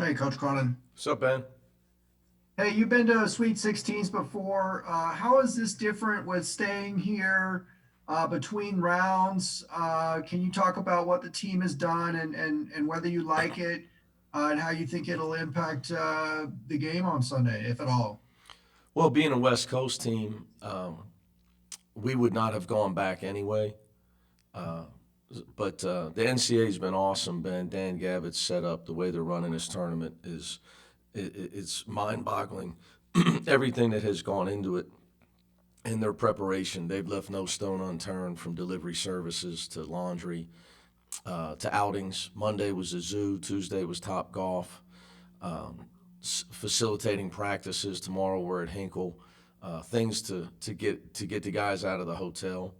Hey, Coach Cronin. What's up, Ben? Hey, you've been to Sweet 16s before. How is this different with staying here between rounds? Can you talk about what the team has done and whether you like it and how you think it'll impact the game on Sunday, if at all? Well, being a West Coast team, we would not have gone back anyway. Uh, but the NCAA has been awesome, Ben. Dan Gavitt's set up the way they're running this tournament is it's mind-boggling. Everything that has gone into it in their preparation, they've left no stone unturned from delivery services to laundry to outings. Monday was the zoo. Tuesday was Top Golf. Facilitating practices. Tomorrow we're at Hinkle. Things to get the guys out of the hotel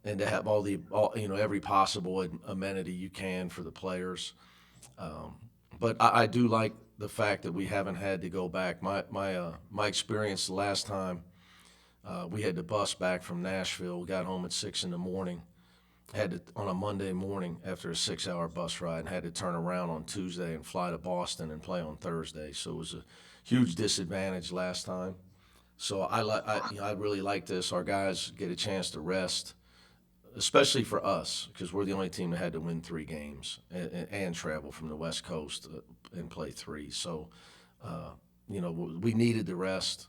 and to have every possible amenity you can for the players. But I do like the fact that we haven't had to go back. My experience the last time we had to bus back from Nashville. We got home at 6 in the morning. Had to on a Monday morning after a 6 hour bus ride, and had to turn around on Tuesday and fly to Boston and play on Thursday. So it was a huge disadvantage last time. So I really like this. Our guys get a chance to rest, especially for us because we're the only team that had to win 3 games and travel from the West Coast and play 3. So we needed the rest.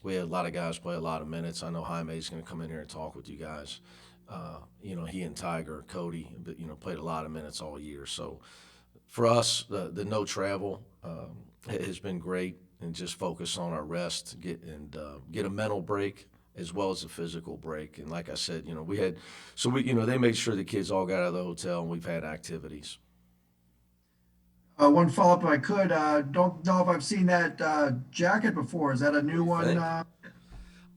We had a lot of guys play a lot of minutes. I know Jaime's going to come in here and talk with you guys. He and Tiger, Cody, played a lot of minutes all year. So for us, the no travel has been great, and just focus on our rest, get a mental break as well as a physical break. And like I said, they made sure the kids all got out of the hotel, and we've had activities. One follow-up, if I could. Don't know if I've seen that jacket before. Is that a What do new you one? think?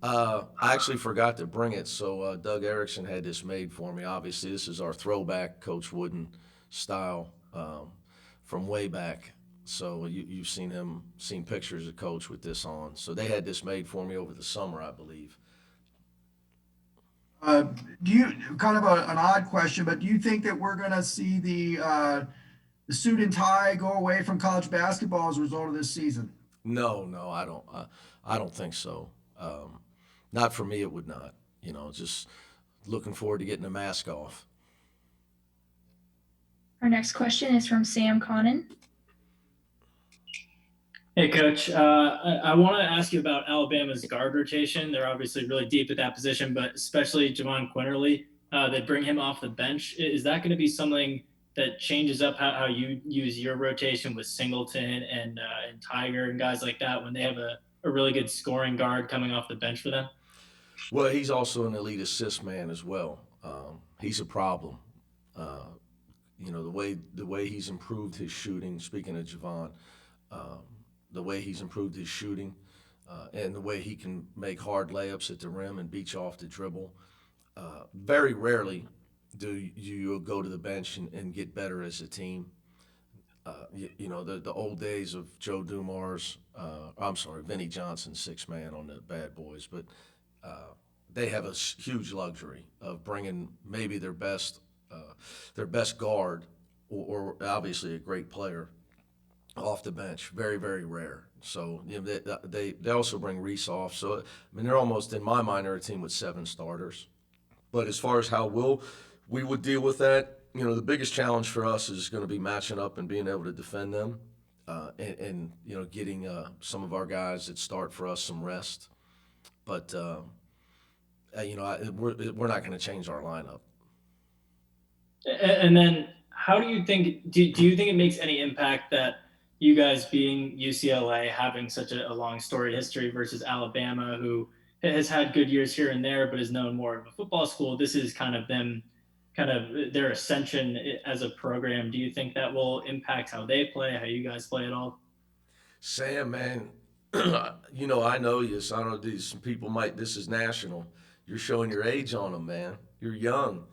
I actually forgot to bring it, so Doug Erickson had this made for me. Obviously, this is our throwback Coach Wooden style from way back. So you've seen pictures of Coach with this on. So they had this made for me over the summer, I believe. Uh, do you kind of an odd question, but do you think that we're going to see the suit and tie go away from college basketball as a result of this season? No, no, I don't. I don't think so. Not for me, it would not. Just looking forward to getting the mask off. Our next question is from Sam Conan. Hey, Coach. I want to ask you about Alabama's guard rotation. They're obviously really deep at that position, but especially Javon Quinterly. They bring him off the bench. Is that going to be something that changes up how you use your rotation with Singleton and Tiger and guys like that when they have a really good scoring guard coming off the bench for them? Well, he's also an elite assist man as well. He's a problem. Uh, the way he's improved his shooting. Speaking of Javon, um, the way he's improved his shooting, and the way he can make hard layups at the rim and beat you off the dribble. Very rarely do you go to the bench and get better as a team. The old days of Joe Dumars, I'm sorry, Vinnie Johnson, 6 man on the Bad Boys, but uh, they have a huge luxury of bringing maybe their best guard, or obviously a great player off the bench. Very, very rare. So they also bring Reese off. So I mean, they're almost, in my mind, they're a team with 7 starters. But as far as how we would deal with that, the biggest challenge for us is going to be matching up and being able to defend them, and getting some of our guys that start for us some rest. But we're not going to change our lineup. And then how do you think do you think it makes any impact that you guys being UCLA having such a long storied history versus Alabama, who has had good years here and there, but is known more of a football school? This is kind of their ascension as a program. Do you think that will impact how they play, how you guys play at all? Sam, man, I know you. So I don't know. Some people might. This is national. You're showing your age on them, man. You're young.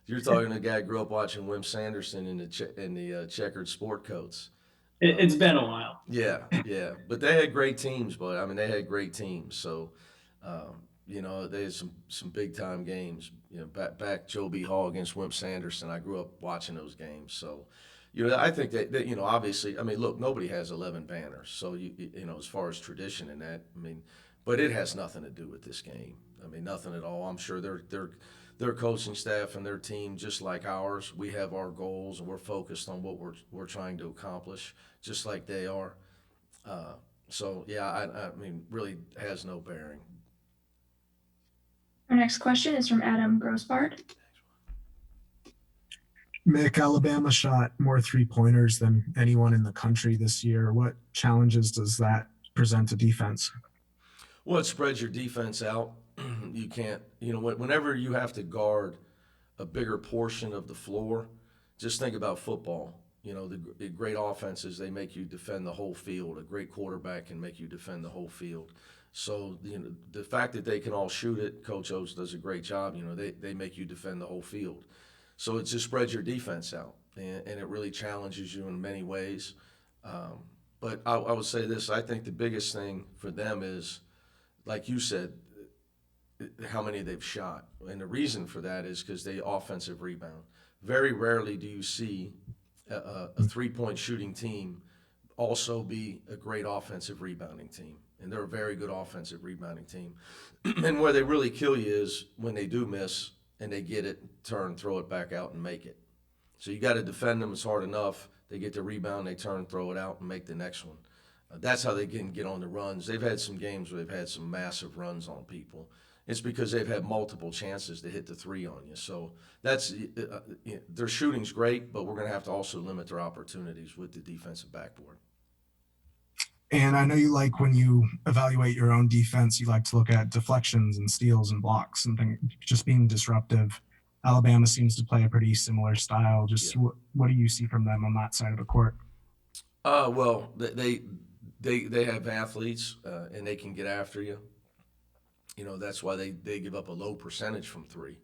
You're talking to a guy who grew up watching Wim Sanderson in the checkered sport coats. It's been a while. Yeah, yeah. But they had great teams, but I mean, they had great teams. So, You know, they had some big time games. You know, back Joe B. Hall against Wimp Sanderson. I grew up watching those games. So, you know, I think that you know, obviously, I mean, look, nobody has 11 banners. So you know, as far as tradition in that, I mean, but it has nothing to do with this game. I mean, nothing at all. I'm sure their coaching staff and their team, just like ours, we have our goals and we're focused on what we're trying to accomplish, just like they are. So yeah, I mean, really has no bearing. Our next question is from Adam Grossbard. Mick, Alabama shot more three-pointers than anyone in the country this year. What challenges does that present to defense? Well, it spreads your defense out. You can't, you know, whenever you have to guard a bigger portion of the floor, just think about football. You know, the great offenses, they make you defend the whole field. A great quarterback can make you defend the whole field. So, you know, the fact that they can all shoot it, Coach Oates does a great job. You know, they make you defend the whole field. So it just spreads your defense out, and it really challenges you in many ways. But I would say this, I think the biggest thing for them is, like you said, how many they've shot. And the reason for that is because they offensive rebound. Very rarely do you see a three-point shooting team also be a great offensive rebounding team. And they're a very good offensive rebounding team. And where they really kill you is when they do miss and they get it, turn, throw it back out and make it. So you got to defend them. It's hard enough. They get the rebound, they turn, throw it out and make the next one. That's how they can get on the runs. They've had some games where they've had some massive runs on people. It's because they've had multiple chances to hit the three on you. So that's their shooting's great, but we're going to have to also limit their opportunities with the defensive backboard. And I know you like when you evaluate your own defense, you like to look at deflections and steals and blocks and things, just being disruptive. Alabama seems to play a pretty similar style. Just Yeah. what do you see from them on that side of the court? Well, they have athletes and they can get after you. You know, that's why they give up a low percentage from three,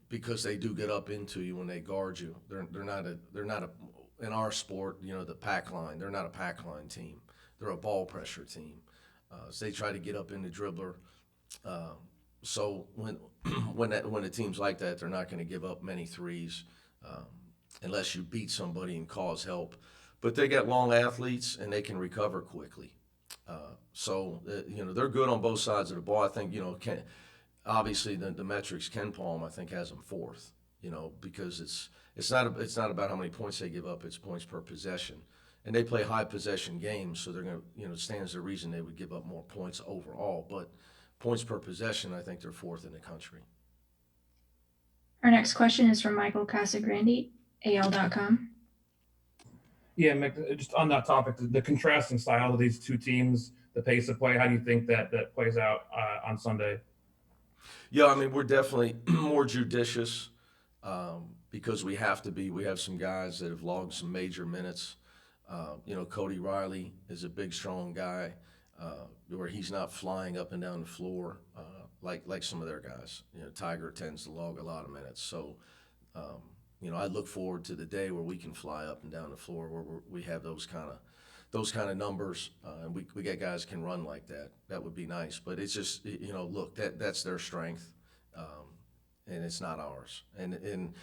because they do get up into you when they guard you. They're not in our sport, you know, the pack line. They're not a pack line team. They're a ball pressure team. So they try to get up in the dribbler. So when a team's like that, they're not going to give up many threes unless you beat somebody and cause help. But they got long athletes and they can recover quickly. You know, they're good on both sides of the ball. I think, you know, obviously the metrics, Ken Palm, I think, has them fourth, you know, because it's not about how many points they give up, it's points per possession. And they play high possession games, so they're going to, you know, stands to reason they would give up more points overall. But points per possession, I think they're fourth in the country. Our next question is from Michael Casagrande, AL.com. Yeah, Mick, just on that topic, the contrasting style of these two teams, the pace of play, how do you think that plays out on Sunday? Yeah, I mean, we're definitely more judicious because we have to be. We have some guys that have logged some major minutes. You know, Cody Riley is a big, strong guy where he's not flying up and down the floor like some of their guys. You know, Tiger tends to log a lot of minutes. So, you know, I look forward to the day where we can fly up and down the floor where we have those kind of numbers, and we get guys can run like that. That would be nice. But it's just, you know, look, that's their strength, and it's not ours. And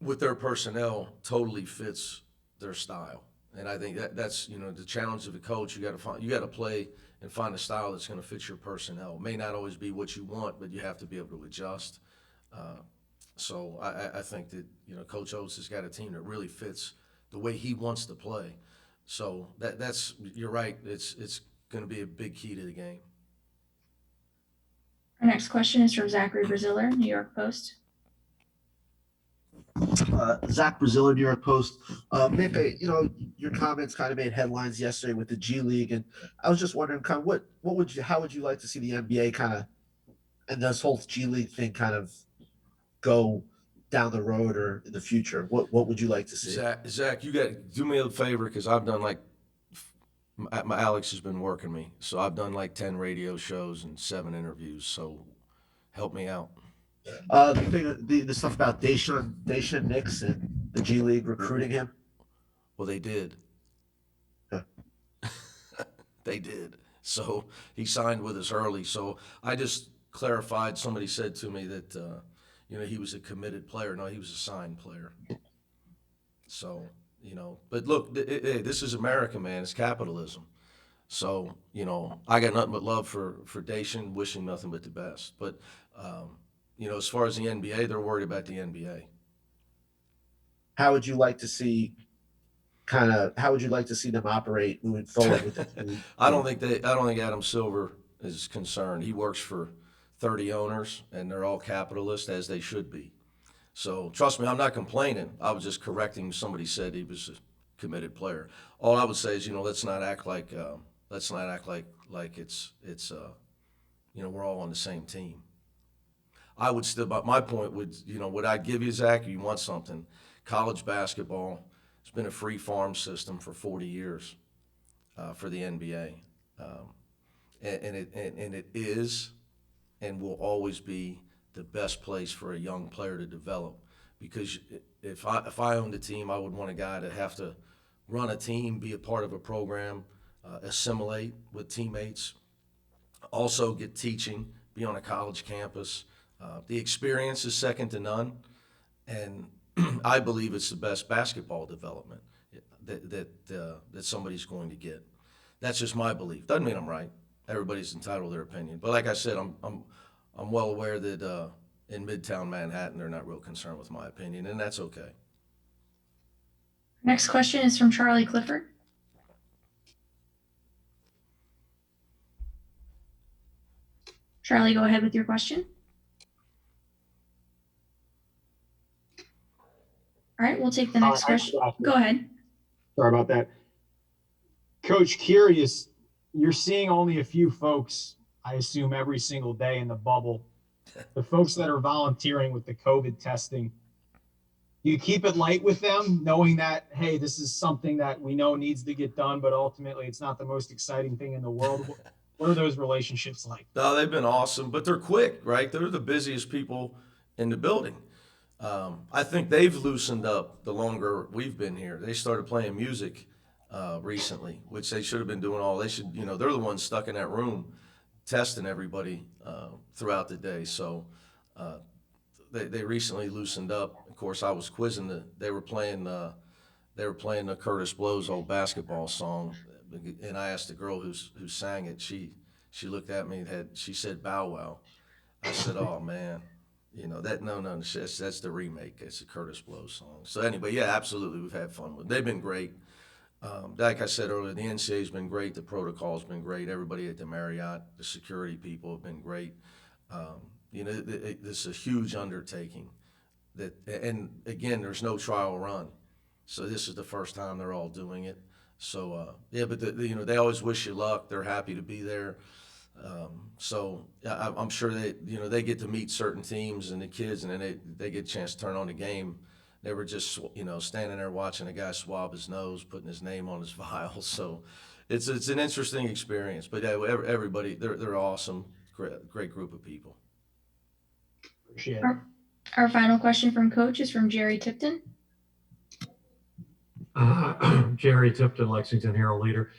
with their personnel, totally fits their style. And I think that's you know the challenge of a coach. You got to play and find a style that's going to fit your personnel. It may not always be what you want, but you have to be able to adjust. So I think that, you know, Coach Oates has got a team that really fits the way he wants to play. So that's you're right. It's going to be a big key to the game. Our next question is from Zachary Braziller, New York Post. Zach Braziller, New York Post. Mick, you know, your comments kind of made headlines yesterday with the G League, and I was just wondering, kind of, how would you like to see the NBA kind of and this whole G League thing kind of go down the road or in the future? What would you like to see? Zach, you got to do me a favor because I've done like my Alex has been working me, so I've done like 10 radio shows and 7 interviews. So help me out. The stuff about Daishan Nix and the G League recruiting him. Well, they did. Huh. They did. So he signed with us early. So I just, clarified. Somebody said to me that he was a committed player. No, he was a signed player. So but look, this is America, man. It's capitalism. So I got nothing but love for Dacian, wishing nothing but the best. But as far as the NBA, they're worried about the NBA. How would you like to see how would you like to see them operate moving forward with it? I don't think Adam Silver is concerned. He works for 30 owners, and they're all capitalists, as they should be. So trust me, I'm not complaining. I was just correcting. Somebody said he was a committed player. All I would say is, let's not act like it's we're all on the same team. I would still, but my point would, what I'd give you, Zach, if you want something, college basketball, it's been a free farm system for 40 years for the NBA. And it is and will always be the best place for a young player to develop. Because if I owned a team, I would want a guy to have to run a team, be a part of a program, assimilate with teammates, also get teaching, be on a college campus. The experience is second to none, and I believe it's the best basketball development that somebody's going to get. That's just my belief. Doesn't mean I'm right. Everybody's entitled to their opinion. But like I said, I'm well aware that in Midtown Manhattan they're not real concerned with my opinion, and that's okay. Next question is from Charlie Clifford. Charlie, go ahead with your question. All right, we'll take the next question. Go ahead. Sorry about that. Coach, curious, you're seeing only a few folks, I assume, every single day in the bubble. The folks that are volunteering with the COVID testing, do you keep it light with them, knowing that, hey, this is something that we know needs to get done, but ultimately it's not the most exciting thing in the world? What are those relationships like? No, they've been awesome, but they're quick, right? They're the busiest people in the building. I think they've loosened up the longer we've been here. They started playing music recently, which they should have been doing all. They should, they're the ones stuck in that room testing everybody throughout the day. So they recently loosened up. Of course, I was quizzing they were playing the Curtis Blow's old basketball song, and I asked the girl who sang it. She looked at me and she said "Bow Wow." I said, "Oh man." No, that's the remake. It's a Curtis Blow song. So anyway, yeah, absolutely, we've had fun with them. They've been great. Like I said earlier, the NCAA's been great. The protocol's been great. Everybody at the Marriott, the security people have been great. This is a huge undertaking. And again, there's no trial run, so this is the first time they're all doing it. So yeah, but they always wish you luck. They're happy to be there. So I'm sure they get to meet certain teams and the kids, and then they get a chance to turn on the game. They were just standing there watching a guy swab his nose, putting his name on his vial. So it's an interesting experience. But yeah, everybody they're awesome, great group of people. Appreciate it. Our final question from Coach is from Jerry Tipton. Jerry Tipton, Lexington Herald Leader.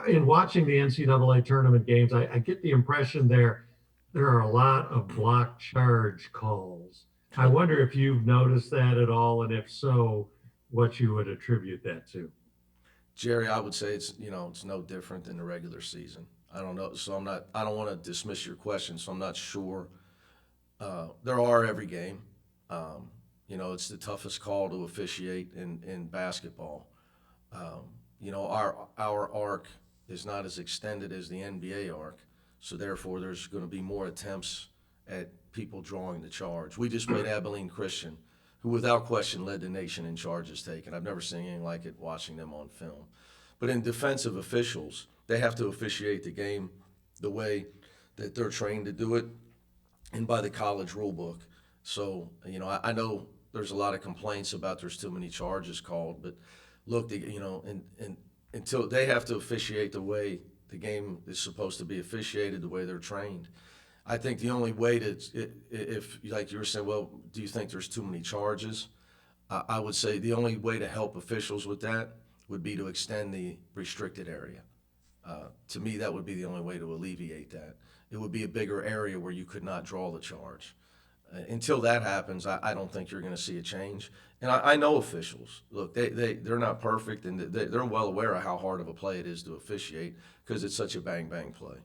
In watching the NCAA tournament games, I get the impression there are a lot of block charge calls. I wonder if you've noticed that at all, and if so, what you would attribute that to. Jerry, I would say it's no different than the regular season. I don't know, so I don't want to dismiss your question, so I'm not sure. There are every game. It's the toughest call to officiate in basketball. Our arc is not as extended as the NBA arc, so therefore there's going to be more attempts at people drawing the charge. We just played Abilene Christian, who without question led the nation in charges taken. I've never seen anything like it watching them on film. But in defensive officials, they have to officiate the game the way that they're trained to do it and by the college rule book. So, I know there's a lot of complaints about there's too many charges called, but look, until they have to officiate the way the game is supposed to be officiated, the way they're trained. I think the only way if like you were saying, well, do you think there's too many charges? I would say the only way to help officials with that would be to extend the restricted area. To me, that would be the only way to alleviate that. it would be a bigger area where you could not draw the charge. Until that happens, I don't think you're going to see a change. And I know officials. Look, they're not perfect, and they're well aware of how hard of a play it is to officiate because it's such a bang-bang play.